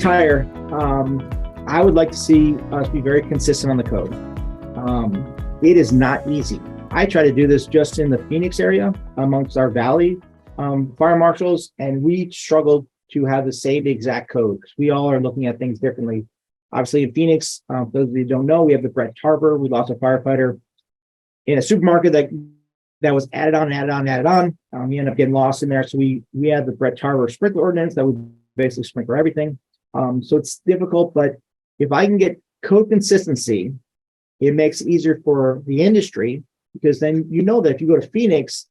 retire, I would like to see us be very consistent on the code. It is not easy. I try to do this just in the Phoenix area amongst our Valley fire marshals, and we struggle to have the same exact code because we all are looking at things differently. Obviously, in Phoenix, for those of you who don't know, we have the Brett Tarver. We lost a firefighter in a supermarket that was added on. He ended up getting lost in there. So we had the Brett Tarver sprinkler ordinance that would basically sprinkler everything. So it's difficult, but if I can get code consistency, it makes it easier for the industry, because then you know that if you go to Phoenix,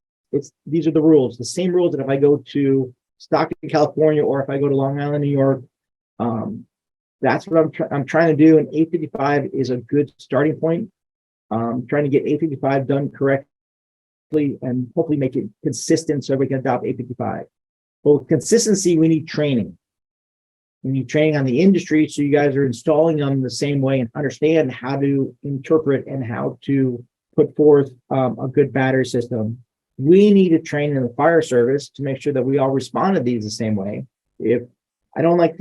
these are the rules, the same rules that if I go to Stockton, California, or if I go to Long Island, New York. That's what I'm trying to do, and 855 is a good starting point. Trying to get 855 done correctly and hopefully make it consistent so we can adopt 855. But with consistency, we need training. We need training on the industry so you guys are installing them the same way and understand how to interpret and how to put forth a good battery system. We need to train in the fire service to make sure that we all respond to these the same way. If I don't like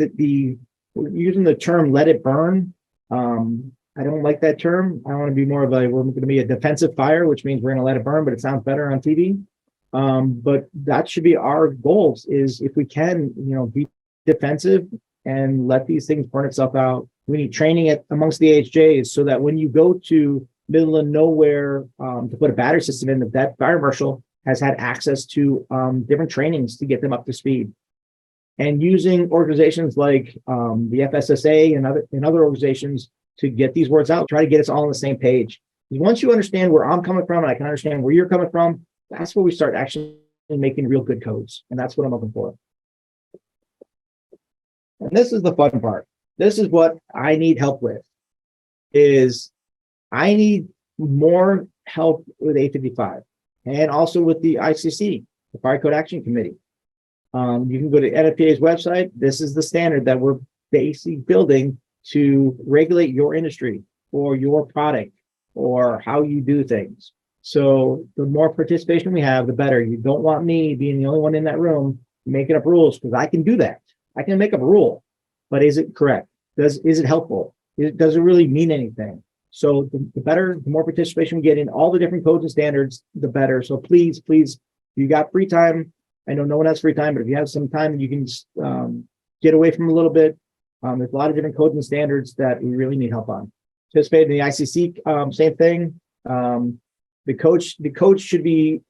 we're using the term "let it burn." I don't like that term. I want to be more of we're going to be a defensive fire, which means we're going to let it burn, but it sounds better on TV. But that should be our goals: is if we can, be defensive and let these things burn itself out. We need training amongst the AHJs so that when you go to middle of nowhere to put a battery system in, that fire marshal has had access to different trainings to get them up to speed. And using organizations like the FSSA and other organizations to get these words out, try to get us all on the same page. Once you understand where I'm coming from and I can understand where you're coming from, that's where we start actually making real good codes. And that's what I'm looking for. And this is the fun part. This is what I need help with, is I need more help with 855 and also with the ICC, the Fire Code Action Committee. You can go to NFPA's website. This is the standard that we're basically building to regulate your industry or your product or how you do things. So the more participation we have, the better. You don't want me being the only one in that room making up rules, because I can do that. I can make up a rule, but is it correct? Is it helpful? Does it really mean anything? So the better, the more participation we get in all the different codes and standards, the better. So please, if you got free time, I know no one has free time, but if you have some time, you can just get away from a little bit. There's a lot of different codes and standards that we really need help on. Participate in the ICC, same thing. The coach should be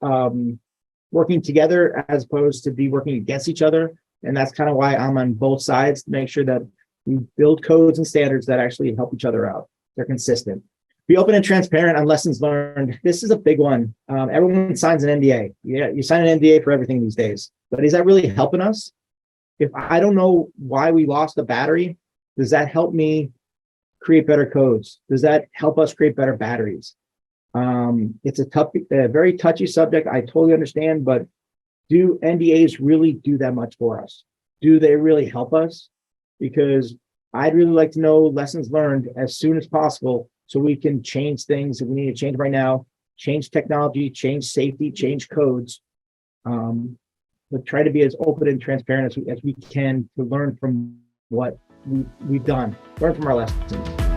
working together as opposed to be working against each other. And that's kind of why I'm on both sides, to make sure that we build codes and standards that actually help each other out. They're consistent. Be open and transparent on lessons learned. This is a big one. Everyone signs an NDA. Yeah, you sign an NDA for everything these days. But is that really helping us? If I don't know why we lost a battery, does that help me create better codes? Does that help us create better batteries? It's a very touchy subject. I totally understand, but do NDAs really do that much for us? Do they really help us? Because I'd really like to know lessons learned as soon as possible so we can change things that we need to change right now, change technology, change safety, change codes. But try to be as open and transparent as we can to learn from what we've done, learn from our lessons.